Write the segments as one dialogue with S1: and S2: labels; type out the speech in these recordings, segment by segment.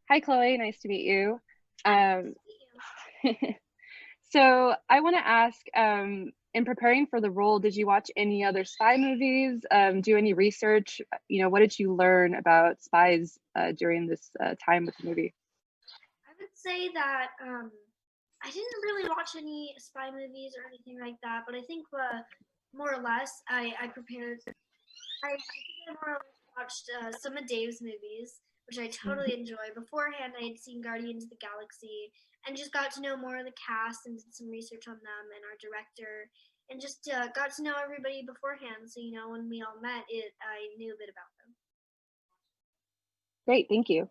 S1: Hi, Chloe. Nice to meet you. Um,
S2: You.
S1: so I want to ask, in preparing for the role, did you watch any other spy movies? Do any research? What did you learn about spies during this time with the movie?
S2: I would say that I didn't really watch any spy movies or anything like that, but I think more or less I prepared. I think I more or less watched some of Dave's movies, which I totally enjoy. Beforehand, I had seen Guardians of the Galaxy and just got to know more of the cast and did some research on them and our director and just got to know everybody beforehand. So when we all met, I knew a bit about them.
S1: Great, thank you.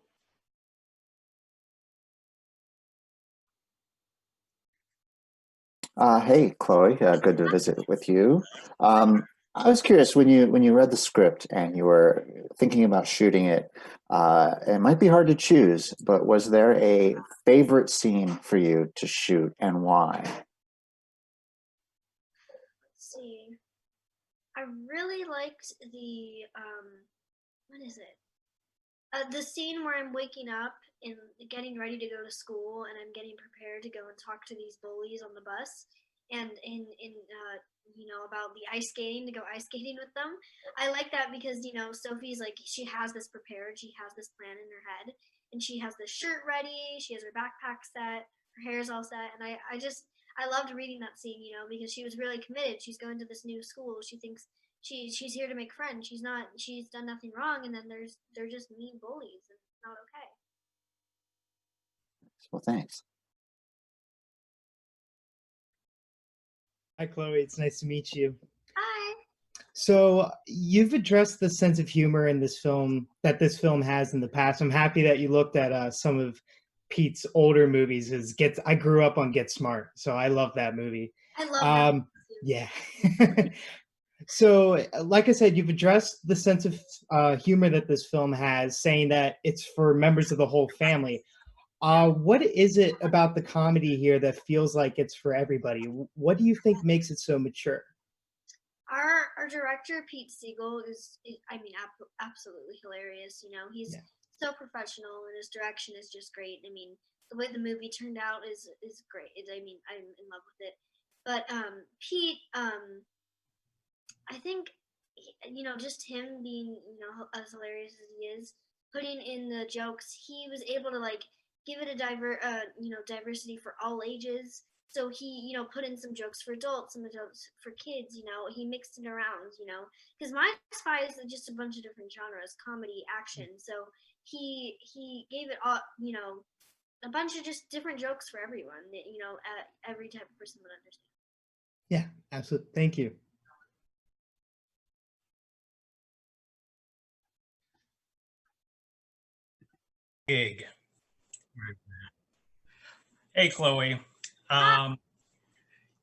S3: Hey, Chloe, good to visit with you. I was curious when you read the script and you were thinking about shooting it. It might be hard to choose, but was there a favorite scene for you to shoot and why?
S2: Let's see. I really liked the what is it? The scene where I'm waking up and getting ready to go to school, and I'm getting prepared to go and talk to these bullies on the bus, and about the ice skating to go ice skating with them. I like that because Sophie's like she has this prepared, she has this plan in her head, and she has the shirt ready, she has her backpack set, her hair's all set, and I loved reading that scene, because she was really committed. She's going to this new school. She thinks she's here to make friends. She's done nothing wrong, and then they're just mean bullies, and it's not okay.
S3: Well, thanks.
S4: Hi, Chloe. It's nice to meet you.
S2: Hi.
S4: So you've addressed the sense of humor in this film that this film has in the past. I'm happy that you looked at some of Pete's older movies. I grew up on Get Smart, so I love that movie.
S2: I love that.
S4: Yeah. So, like I said, you've addressed the sense of humor that this film has, saying that it's for members of the whole family. What is it about the comedy here that feels like it's for everybody? What do you think makes it so mature?
S2: Our director Pete Siegel I mean, absolutely hilarious. He's
S4: Yeah.
S2: so professional, and his direction is just great. I mean, the way the movie turned out is great. I mean, I'm in love with it. But Pete, I think just him being as hilarious as he is, putting in the jokes, he was able to like give it a diversity for all ages. So he put in some jokes for adults, some jokes for kids. He mixed it around. Because My Spy is just a bunch of different genres, comedy, action. So he gave it all a bunch of just different jokes for everyone that every type of person would understand.
S4: Yeah, absolutely. Thank you.
S5: Gig. Hey, Chloe.
S2: Hi.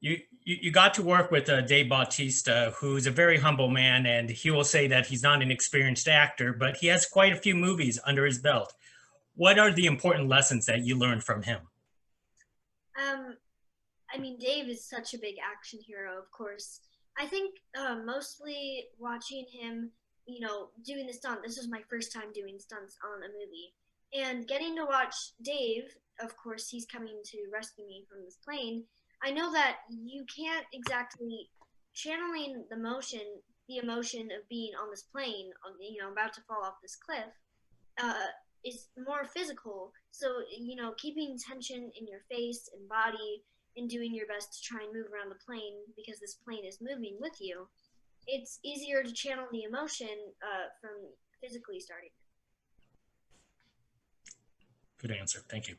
S5: You got to work with Dave Bautista, who's a very humble man, and he will say that he's not an experienced actor, but he has quite a few movies under his belt. What are the important lessons that you learned from him?
S2: Um, I mean, Dave is such a big action hero, of course. I think mostly watching him, doing the stunt. This was my first time doing stunts on a movie, and getting to watch Dave. Of course, he's coming to rescue me from this plane. I know that you can't exactly channeling the emotion of being on this plane, about to fall off this cliff, uh, is more physical. So, keeping tension in your face and body and doing your best to try and move around the plane because this plane is moving with you, it's easier to channel the emotion from physically starting.
S5: Good answer. Thank you.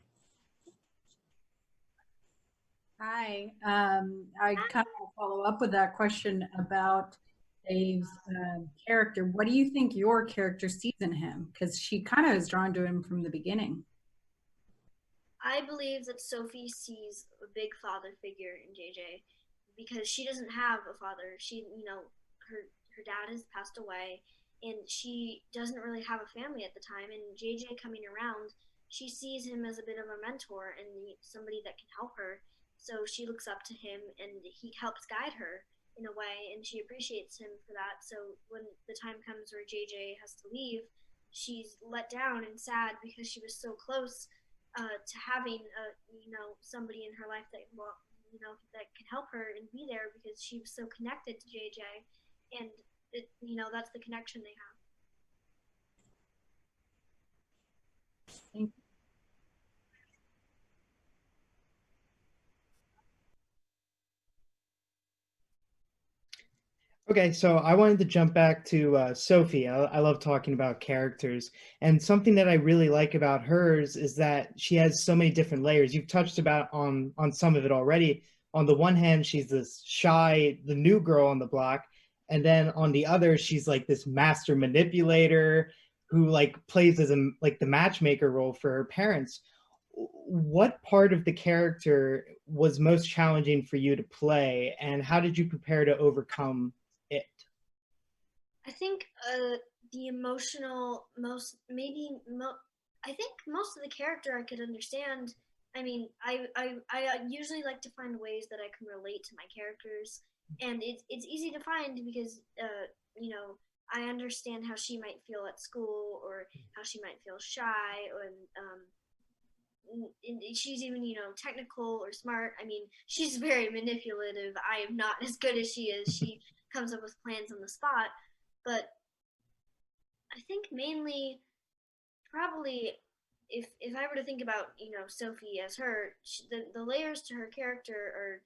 S6: Hi. I kind of follow up with that question about Dave's character. What do you think your character sees in him? Because she kind of is drawn to him from the beginning.
S2: I believe that Sophie sees a big father figure in JJ because she doesn't have a father. Her dad has passed away, and she doesn't really have a family at the time. And JJ coming around, she sees him as a bit of a mentor and somebody that can help her. So she looks up to him, and he helps guide her in a way, and she appreciates him for that. So when the time comes where JJ has to leave, she's let down and sad because she was so close to having somebody in her life that that can help her and be there because she was so connected to JJ, and that's the connection they have.
S6: Thank you.
S4: Okay, so I wanted to jump back to Sophie. I love talking about characters, and something that I really like about hers is that she has so many different layers. You've touched about on some of it already. On the one hand, she's this shy, the new girl on the block, and then on the other, she's like this master manipulator who like plays as like the matchmaker role for her parents. What part of the character was most challenging for you to play, and how did you prepare to overcome it?
S2: I think the emotional I think most of the character I could understand. I mean, I usually like to find ways that I can relate to my characters, and it's easy to find because I understand how she might feel at school or how she might feel shy or and she's even technical or smart. I mean, she's very manipulative. I am not as good as she is. She comes up with plans on the spot, but I think mainly probably if I were to think about Sophie as her, the layers to her character are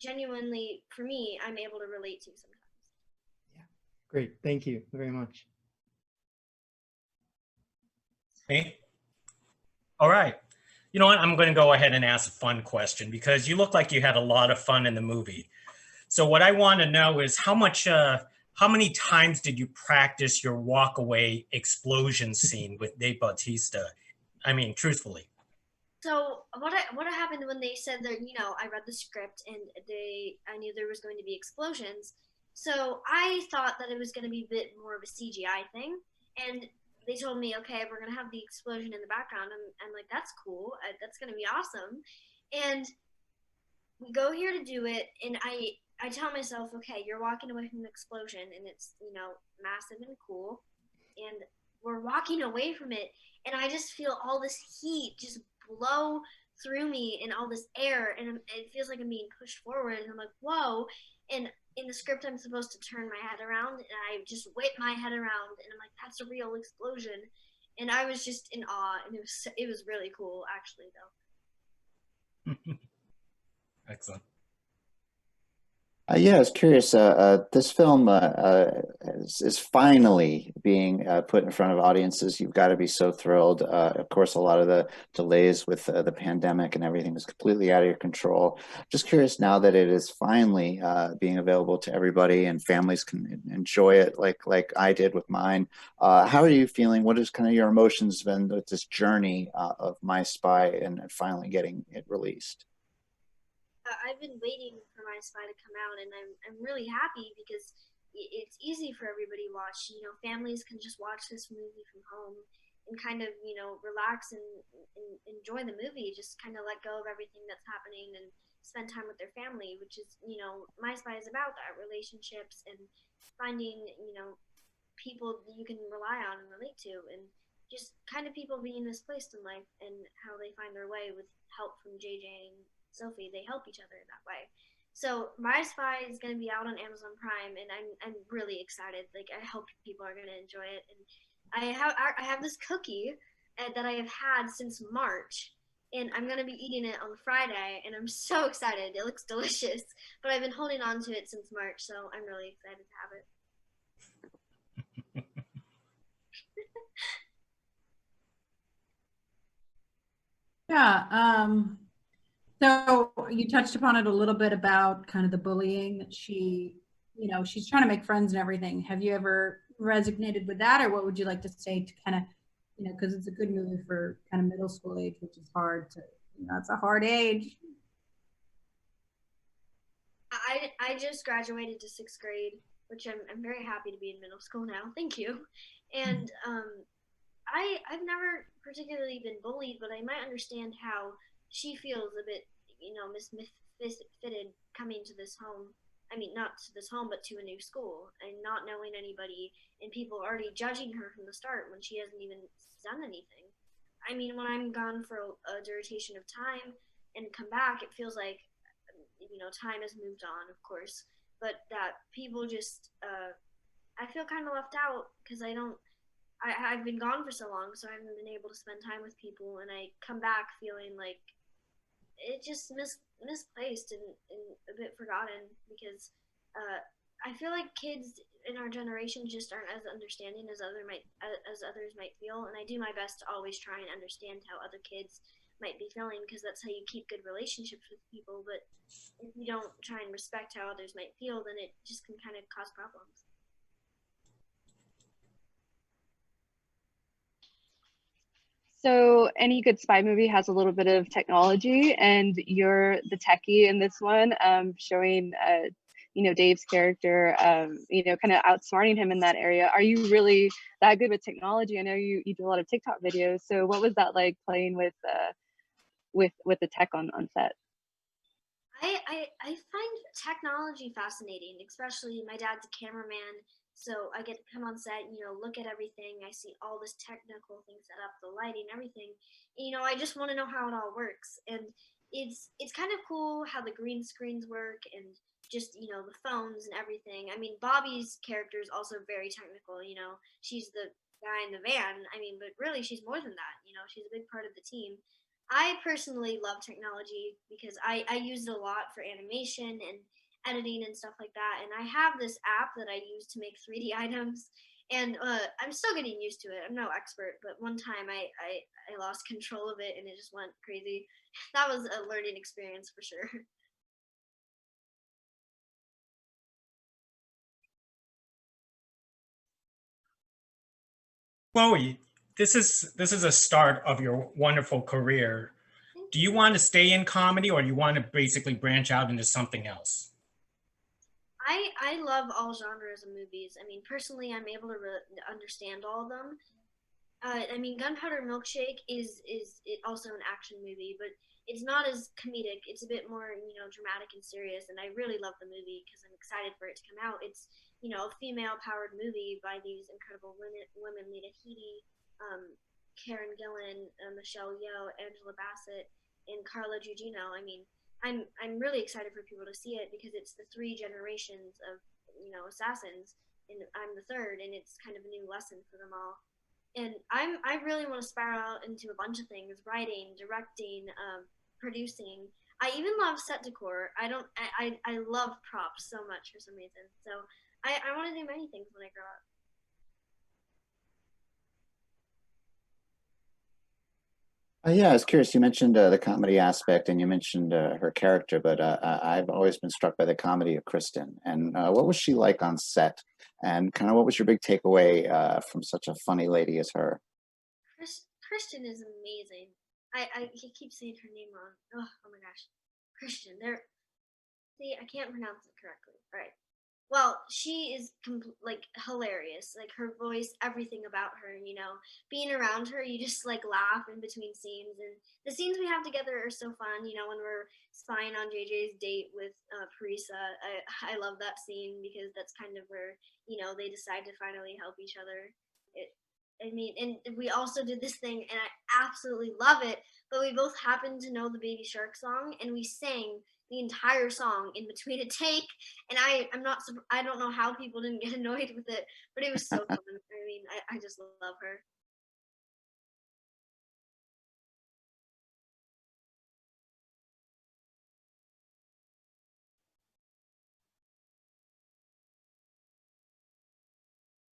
S2: genuinely, for me, I'm able to relate to sometimes.
S4: Yeah, great. Thank you very much.
S5: Me? All right. You know what? I'm going to go ahead and ask a fun question because you look like you had a lot of fun in the movie. So what I want to know is how many times did you practice your walk away explosion scene with Dave Bautista? I mean, truthfully.
S2: So what happened when they said that I read the script and I knew there was going to be explosions. So I thought that it was going to be a bit more of a CGI thing, and they told me, okay, we're going to have the explosion in the background, and I'm like, that's cool, that's going to be awesome, and we go here to do it, and I tell myself, okay, you're walking away from an explosion, and it's massive and cool, and we're walking away from it, and I just feel all this heat just blow through me and all this air, and it feels like I'm being pushed forward, and I'm like, whoa, and in the script I'm supposed to turn my head around, and I just whip my head around, and I'm like, that's a real explosion, and I was just in awe, and it was really cool actually though.
S5: Excellent.
S3: Yeah, I was curious. This film is finally being put in front of audiences. You've got to be so thrilled. Of course, a lot of the delays with the pandemic and everything was completely out of your control. Just curious now that it is finally being available to everybody and families can enjoy it like I did with mine. How are you feeling? What is kind of your emotions been with this journey of My Spy and finally getting it released?
S2: I've been waiting for My Spy to come out, and I'm really happy because it's easy for everybody to watch. Families can just watch this movie from home and kind of relax and enjoy the movie. Just kind of let go of everything that's happening and spend time with their family, which is My Spy is about that, relationships and finding people that you can rely on and relate to, and just kind of people being misplaced in life and how they find their way with help from JJ and Sophie. They help each other in that way. So My Spy is going to be out on Amazon Prime, and I'm really excited. Like, I hope people are going to enjoy it. And I have this cookie that I have had since March, and I'm going to be eating it on Friday, and I'm so excited. It looks delicious, but I've been holding on to it since March, so I'm really excited to have it.
S6: Yeah. So you touched upon it a little bit about kind of the bullying that she's trying to make friends and everything. Have you ever resonated with that, or what would you like to say to kind of, because it's a good movie for kind of middle school age, which is hard to, it's a hard age.
S2: I just graduated to 6th grade, which I'm very happy to be in middle school now. Thank you. And I've never particularly been bullied, but I might understand how she feels a bit misfitted coming to this home. I mean, not to this home, but to a new school, and not knowing anybody, and people already judging her from the start when she hasn't even done anything. I mean, when I'm gone for a duration of time and come back, it feels like, time has moved on, of course, but that people just, I feel kind of left out because I don't. I've been gone for so long, so I haven't been able to spend time with people, and I come back feeling like it just misplaced and a bit forgotten because I feel like kids in our generation just aren't as understanding as others might feel, and I do my best to always try and understand how other kids might be feeling because that's how you keep good relationships with people. But if you don't try and respect how others might feel, then it just can kind of cause problems.
S1: So any good spy movie has a little bit of technology, and you're the techie in this one, showing Dave's character, kind of outsmarting him in that area. Are you really that good with technology? I know you do a lot of TikTok videos. So what was that like playing with the tech on set?
S2: I find technology fascinating, especially my dad's a cameraman, so I get to come on set and look at everything. I see all this technical things set up, the lighting, everything. I just want to know how it all works, and it's kind of cool how the green screens work and just the phones and everything. I mean, Bobby's character is also very technical. She's the guy in the van. I mean, but really, she's more than that. She's a big part of the team. I personally love technology because I use it a lot for animation and editing and stuff like that. And I have this app that I use to make 3D items. And I'm still getting used to it. I'm no expert, but one time I lost control of it and it just went crazy. That was a learning experience for sure.
S5: Chloe, this is a start of your wonderful career. Do you want to stay in comedy or you want to basically branch out into something else?
S2: I love all genres of movies. I mean, personally, I'm able to understand all of them. I mean, Gunpowder Milkshake is also an action movie, but it's not as comedic. It's a bit more dramatic and serious, and I really love the movie because I'm excited for it to come out. It's a female powered movie by these incredible women Lita Headey, Karen Gillan, Michelle Yeoh, Angela Bassett, and Carla Gugino. I mean, I'm really excited for people to see it because it's the three generations of assassins, and I'm the third, and it's kind of a new lesson for them all. And I really want to spiral out into a bunch of things: writing, directing, producing. I even love set decor. I love props so much for some reason. So I want to do many things when I grow up.
S3: Yeah, I was curious. You mentioned the comedy aspect, and you mentioned her character, but I've always been struck by the comedy of Kristen. And what was she like on set? And kind of what was your big takeaway from such a funny lady as her?
S2: Christian is amazing. I keep saying her name wrong. Oh my gosh, Christian. There. See, I can't pronounce it correctly. All right. Well, she is like hilarious. Like her voice, everything about her. Being around her, you just like laugh in between scenes, and the scenes we have together are so fun. When we're spying on JJ's date with Parisa, I love that scene because that's kind of where they decide to finally help each other. It, I mean, and we also did this thing, and I absolutely love it. But we both happened to know the Baby Shark song, and we sang the entire song in between a take, and I'm not I don't know how people didn't get annoyed with it, but it was so fun. I mean, I just love her.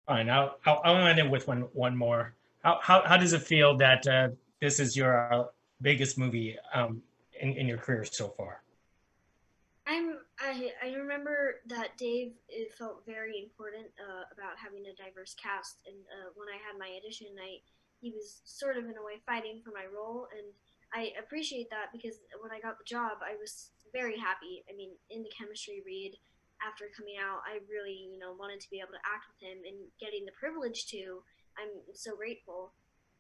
S5: Fine, I'll end it with one more. How does it feel that this is your biggest movie in your career so far?
S2: I remember that Dave it felt very important about having a diverse cast, and when I had my audition, he was sort of in a way fighting for my role, and I appreciate that because when I got the job, I was very happy. I mean, in the chemistry read after coming out, I really wanted to be able to act with him, and getting the privilege to, I'm so grateful.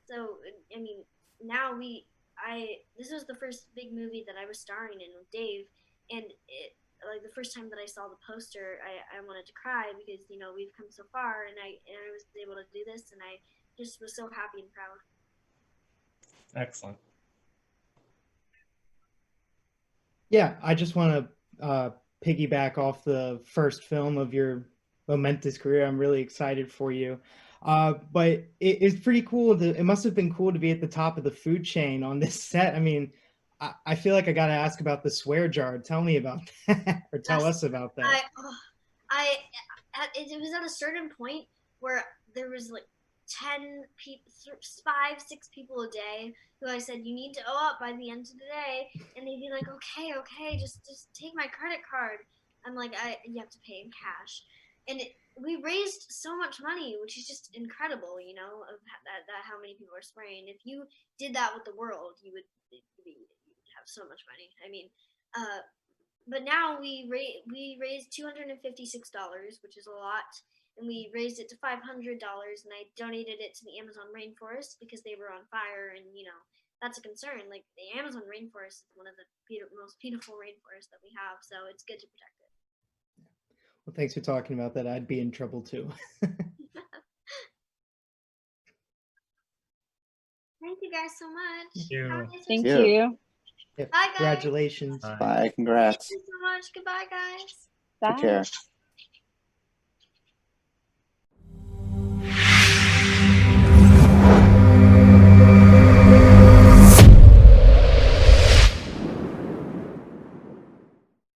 S2: So I mean, now we I this was the first big movie that I was starring in with Dave, and like the first time that I saw the poster, I wanted to cry because we've come so far, and I was able to do this, and I just was so happy and proud.
S5: Excellent.
S4: Yeah, I just want to piggyback off the first film of your momentous career. I'm really excited for you. But it's pretty cool. It must have been cool to be at the top of the food chain on this set. I mean, I feel like I got to ask about the swear jar. Tell me about that, or tell us about that.
S2: It was at a certain point where there was like 10 people, 5, 6 people a day who I said, you need to owe up by the end of the day. And they'd be like, okay, just take my credit card. I'm like, you have to pay in cash. And we raised so much money, which is just incredible, of that how many people are swearing. If you did that with the world, you'd have so much money. I mean, but now we raised $256, which is a lot, and we raised it to $500, and I donated it to the Amazon rainforest because they were on fire, and that's a concern. Like, the Amazon rainforest is one of the most beautiful rainforests that we have, so it's good to protect it.
S4: Well, thanks for talking about that. I'd be in trouble too.
S2: Thank you guys so much.
S1: Thank you.
S4: Yeah,
S2: Bye, guys.
S4: congratulations.
S3: Bye. Congrats.
S2: Thank you so much. Goodbye, guys.
S1: Bye.
S3: Take care.